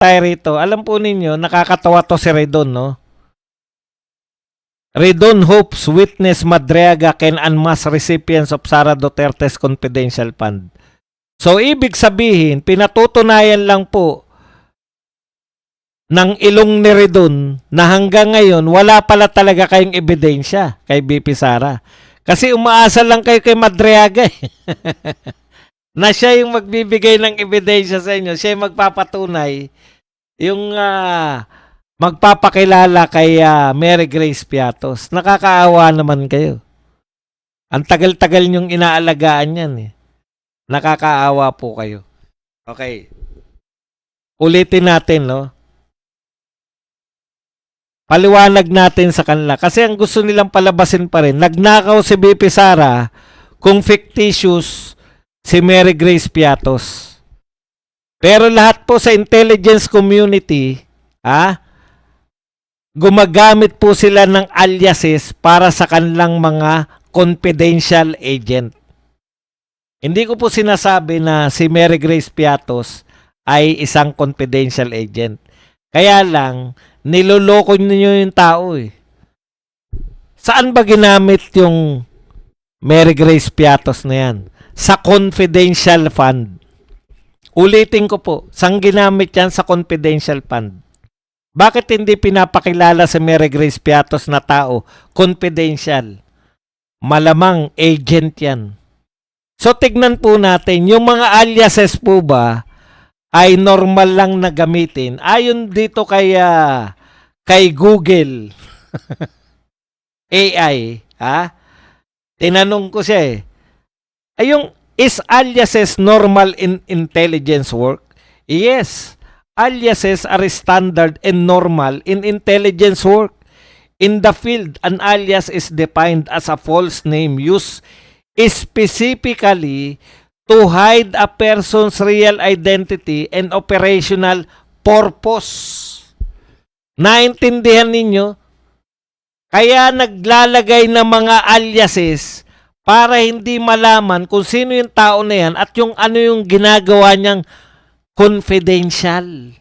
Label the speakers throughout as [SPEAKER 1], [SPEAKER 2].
[SPEAKER 1] tayo rito. Alam po ninyo, nakakatawa to si Redon, no? Redon hopes witness Madriaga can unmask recipients of Sara Duterte's confidential fund. So, ibig sabihin, pinatutunayan lang po ng ilong ni Redon na hanggang ngayon, wala pala talaga kayong ebidensya kay BP Sara. Kasi umaasa lang kayo kay Madriaga na siya yung magbibigay ng ebidensya sa inyo. Siya yung magpapatunay, yung magpapakilala kay Mary Grace Piatos. Nakakaawa naman kayo. Ang tagal-tagal niyong inaalagaan yan eh. Nakakaawa po kayo. Okay. Ulitin natin, no? Paliwanag natin sa kanila. Kasi ang gusto nilang palabasin pa rin, nagnakaw si BP Sara kung fictitious si Mary Grace Piatos. Pero lahat po sa intelligence community, gumagamit po sila ng aliases para sa kanilang mga confidential agent. Hindi ko po sinasabi na si Mary Grace Piatos ay isang confidential agent. Kaya lang, niloloko niyo yung tao eh. Saan ba ginamit yung Mary Grace Piatos na yan? Sa confidential fund. Ulitin ko po, saan ginamit yan? Sa confidential fund. Bakit hindi pinapakilala sa Mary Grace Piatos na tao? Confidential. Malamang agent yan. So tignan po natin, yung mga aliases po ba ay normal lang na gamitin? Ayon dito kay Google AI, tinanong ko siya is aliases normal in intelligence work? Yes. Aliases are standard and normal in intelligence work. In the field, an alias is defined as a false name used specifically to hide a person's real identity and operational purpose. Naintindihan ninyo? Kaya naglalagay ng mga aliases para hindi malaman kung sino yung tao na yan at yung ano yung ginagawa niyang confidential.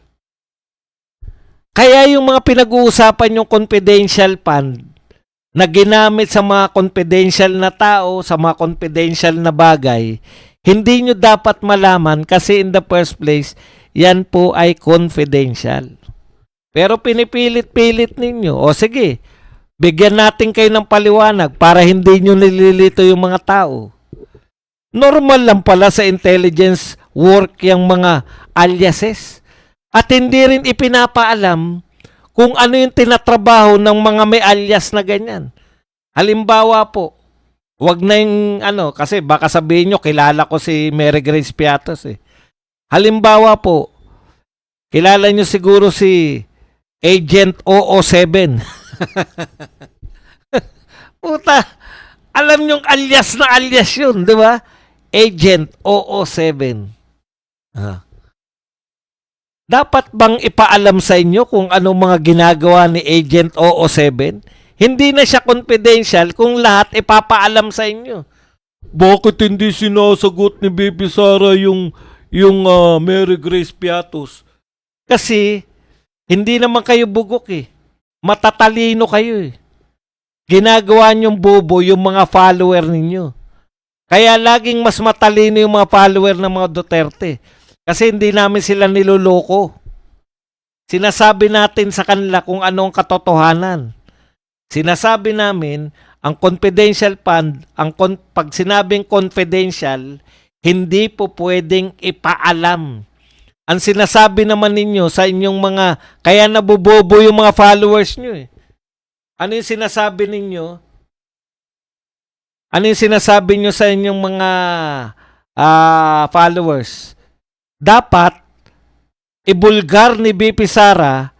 [SPEAKER 1] Kaya yung mga pinag-uusapan yung confidential fund na ginamit sa mga confidential na tao, sa mga confidential na bagay, hindi nyo dapat malaman kasi in the first place, yan po ay confidential. Pero pinipilit-pilit ninyo. O sige, bigyan natin kayo ng paliwanag para hindi nyo nililito yung mga tao. Normal lang pala sa intelligence work yung mga aliases. At hindi rin ipinapaalam kung ano yung tinatrabaho ng mga may alias na ganyan. Halimbawa po, wag na yung kasi baka sabihin nyo, kilala ko si Mary Grace Piatos eh. Halimbawa po, kilala nyo siguro si Agent 007. Puta, alam nyong alias na alias yun, di ba? Agent 007. Dapat bang ipaalam sa inyo kung anong mga ginagawa ni Agent 007? Hindi na siya confidential kung lahat ipapaalam sa inyo. Bakit hindi sinasagot ni BP Sara yung Mary Grace Piatos? Kasi hindi naman kayo bugok eh. Matatalino kayo eh. Ginagawa niyong bobo yung mga follower ninyo. Kaya laging mas matalino yung mga follower ng mga Duterte. Kasi hindi namin sila niloloko. Sinasabi natin sa kanila kung anong katotohanan. Sinasabi namin, ang confidential fund, pag sinabing confidential, hindi po pwedeng ipaalam. Ang sinasabi naman ninyo sa inyong mga, kaya nabubobo yung mga followers nyo eh. Ano yung sinasabi ninyo? Ano yung sinasabi nyo sa inyong mga followers? Dapat, ibulgar ni BP Sara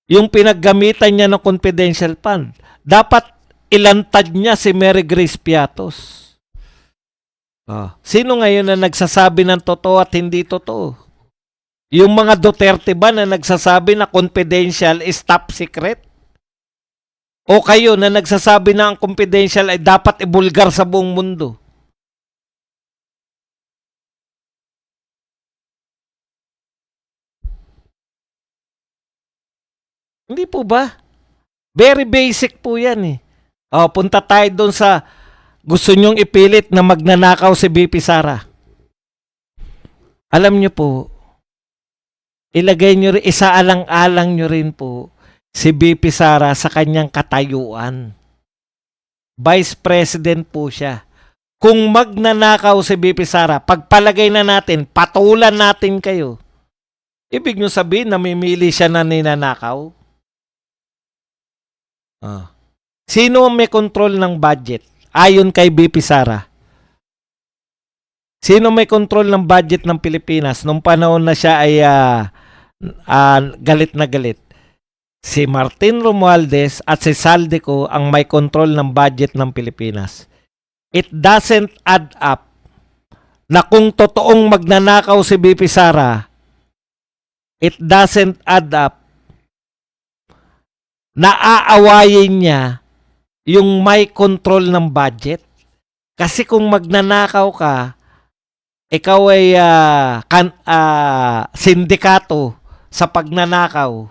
[SPEAKER 1] yung pinaggamitan niya ng confidential fund. Dapat, ilantad niya si Mary Grace Piatos. Sino ngayon na nagsasabi ng totoo at hindi totoo? Yung mga Duterte ba na nagsasabi na confidential is top secret? O kayo na nagsasabi na ang confidential ay dapat ibulgar sa buong mundo? Hindi po ba? Very basic po yan eh. O, punta tayo doon sa gusto nyong ipilit na magnanakaw si BP Sara. Alam nyo po, ilagay nyo rin, isaalang-alang nyo rin po si BP Sara sa kanyang katayuan. Vice President po siya. Kung magnanakaw si BP Sara, pagpalagay na natin, patulan natin kayo. Ibig nyo sabihin, namimili siya na ninanakaw? Sino ang may control ng budget? Ayon kay BP Sara. Sino may control ng budget ng Pilipinas nung panahon na siya ay galit na galit? Si Martin Romualdez at si Saldico ang may control ng budget ng Pilipinas. It doesn't add up na kung totoong magnanakaw si BP Sara, it doesn't add up na aawayin niya yung may control ng budget. Kasi kung magnanakaw ka, ikaw ay sindikato sa pagnanakaw,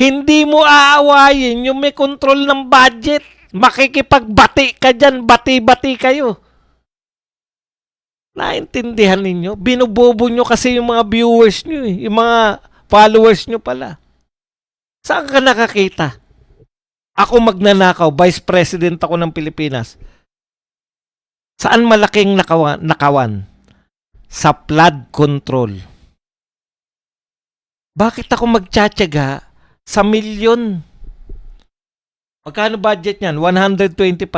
[SPEAKER 1] hindi mo aawayin yung may control ng budget. Makikipagbati ka dyan, bati-bati kayo. Naintindihan ninyo? Binubobo nyo kasi yung mga viewers nyo, yung mga followers nyo pala. Saan ka nakakita? Ako magnanakaw, Vice President ako ng Pilipinas. Saan malaking nakawan? Sa flood control. Bakit ako magtsatsaga sa milyon? Magkano budget niyan? 125.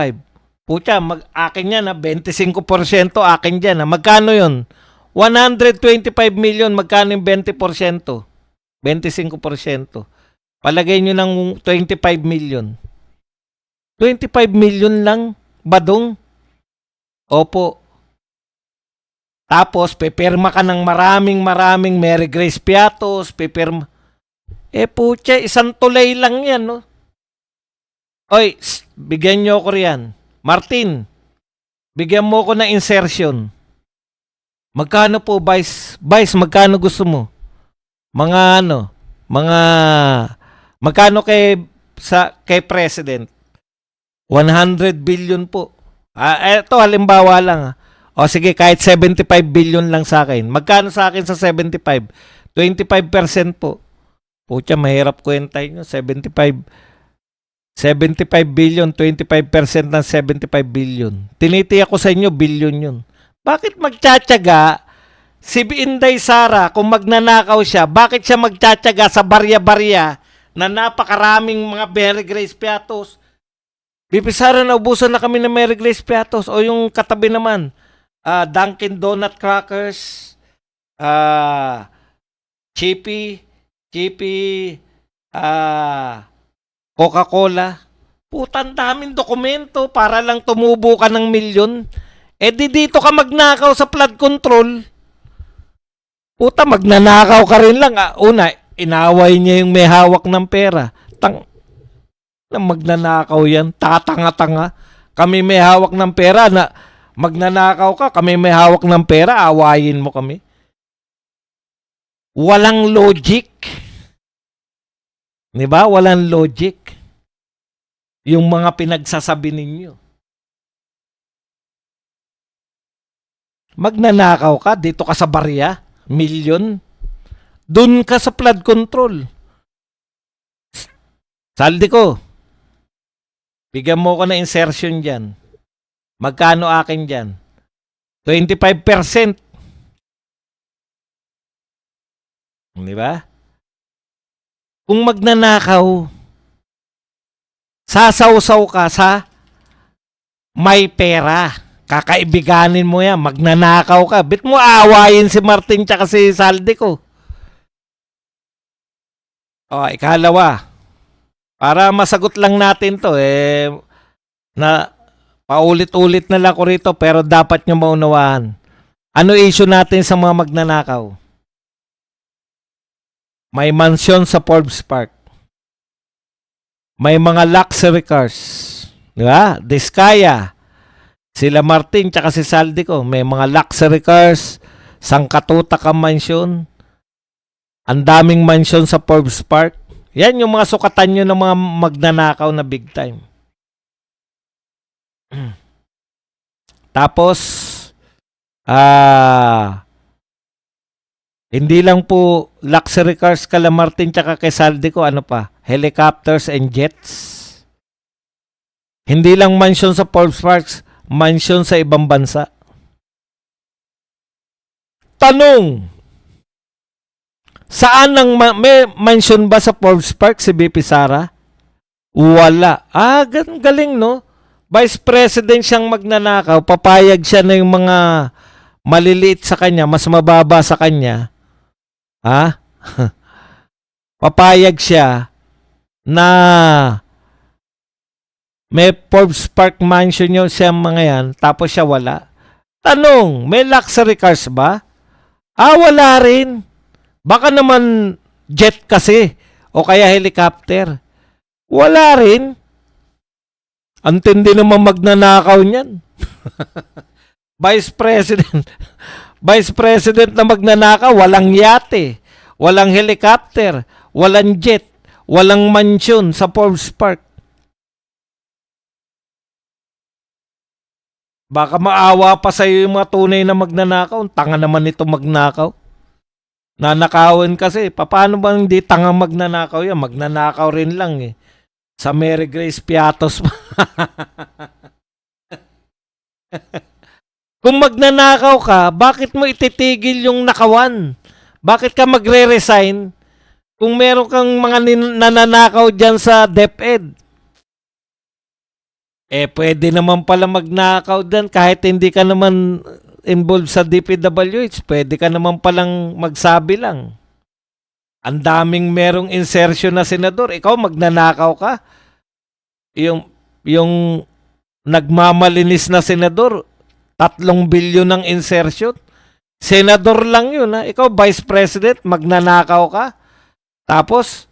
[SPEAKER 1] Pucha, akin yan, 25% akin dyan. Magkano yun? 125 million, magkano yung 20%? 25%. Palagay nyo ng 25 million. 25 million lang, badong? Opo. Tapos, pipirma ka ng maraming Mary Grace Piatos, pipirma. Pucha, isang tulay lang yan, no? Oy, bigyan nyo ako riyan. Martin, bigyan mo ko ng insertion. Magkano po, Vice? Vice, magkano gusto mo? Magkano kay President? 100 billion po. Ito halimbawa lang. O sige, kahit 75 billion lang sa akin. Magkano sa akin sa 75? 25% po. Pucha, mahirap kwentahin nyo. 75 billion, 25% ng 75 billion. Tinitiyak ko sa inyo, billion yun. Bakit magtsatsaga si Inday Sara kung magnanakaw siya? Bakit siya magtsatsaga sa barya-barya na napakaraming mga Mary Grace Piatos? BP Sara, naubusan na kami ng Mary Grace Piatos. O yung katabi naman, Dunkin Donut Crackers, Chippy, Coca-Cola. Putang daming dokumento para lang tumubo ka ng milyon. Dito ka magnakaw sa flood control. Puta, magnanakaw ka rin lang. Una, inaway niya yung may hawak ng pera. Na magnanakaw yan. Tatanga-tanga. Kami may hawak ng pera. Na magnanakaw ka, kami may hawak ng pera. Awayin mo kami. Walang logic. Diba? Walang logic. Yung mga pinagsasabi ninyo. Magnanakaw ka, dito ka sa barya, milyon. Doon ka sa flood control. Saldico, bigyan mo ko na insertion dyan. Magkano akin dyan? 25%. Diba? Kung magnanakaw, sasawsaw ka sa may pera. Kakaibiganin mo yan. Magnanakaw ka. Bit mo aawayin si Martin tsaka si Saldico. Ikalawa. Para masagot lang natin to, na paulit-ulit na lang ko rito pero dapat nyo maunawahan. Ano issue natin sa mga magnanakaw? May mansyon sa Forbes Park. May mga luxury cars. Diba? Diskaya. Sila Martin tsaka si Saldico. May mga luxury cars. Sangkatutak ang mansyon. Ang daming mansyon sa Forbes Park. Yan yung mga sukatan nyo ng mga magnanakaw na big time. Tapos, hindi lang po luxury cars kala Martin tsaka kay Saldico, ano pa? Helicopters and jets. Hindi lang mansion sa Forbes Parks, mansion sa ibang bansa. Tanong, saan ang may mansion ba sa Forbes Park si BP Sara? Wala. Galing no? Vice President siyang magnanakaw, papayag siya na yung mga maliliit sa kanya, mas mababa sa kanya. Papayag siya na may Forbes Park mansion yun siya mga yan, tapos siya wala. Tanong, may luxury cars ba? Wala rin. Baka naman jet kasi o kaya helicopter. Wala rin. Ang tindi naman magnanakaw niyan. Vice President. Vice President na magnanakaw, walang yate, walang helicopter, walang jet, walang mansion sa Forbes Park. Baka maawa pa sa iyo yung mga tunay na magnanakaw. Tanga naman ito magnakaw. Nanakawin kasi. Paano ba hindi tanga magnanakaw yan? Magnanakaw rin lang eh. Sa Mary Grace Piatos. Kung magnanakaw ka, bakit mo ititigil yung nakawan? Bakit ka magre-resign kung meron kang mga nananakaw dyan sa DepEd? Pwede naman pala magnakaw dyan kahit hindi ka naman involved sa DPWH. Pwede ka naman palang magsabi lang. Ang daming merong insertion na senador. Ikaw magnanakaw ka. Yung nagmamalinis na senador, 3 bilyon ng insertion. Senador lang yun. Ikaw, Vice President, magnanakaw ka. Tapos,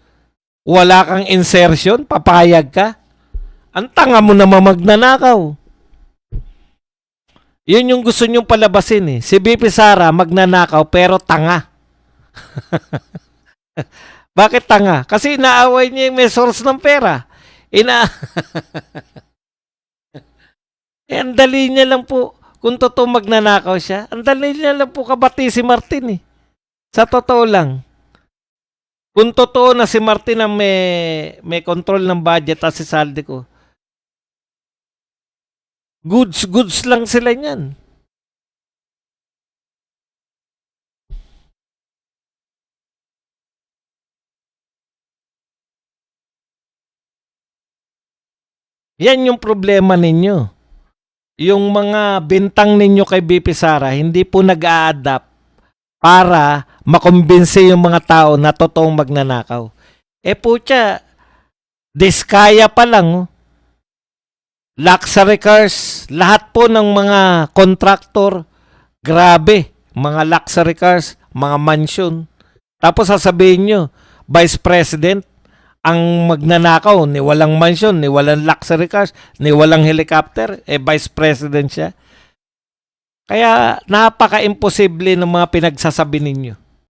[SPEAKER 1] wala kang insertion, papayag ka. Ang tanga mo naman magnanakaw. Yun yung gusto nyong palabasin eh. Si BP Sara magnanakaw pero tanga. Bakit tanga? Kasi inaaway niya yung may source ng pera. Ang dali niya lang po. Kung totoo magnanakaw siya, ang dali niya lang po kabati si Martin eh. Sa totoo lang. Kung totoo na si Martin ang may control ng budget at si Saldico, goods lang sila niyan. Yan yung problema ninyo. Yung mga bintang ninyo kay BP Sara, hindi po nag-a-adapt para makumbinse yung mga tao na totoong magnanakaw. Putya, diskaya pa lang. Luxury cars, lahat po ng mga kontraktor, grabe, mga luxury cars, mga mansion. Tapos sasabihin nyo, Vice President, ang magnanakaw, ni walang mansion, ni walang luxury cars, ni walang helicopter, Vice President siya. Kaya napaka-imposible ng mga pinagsasabi ninyo.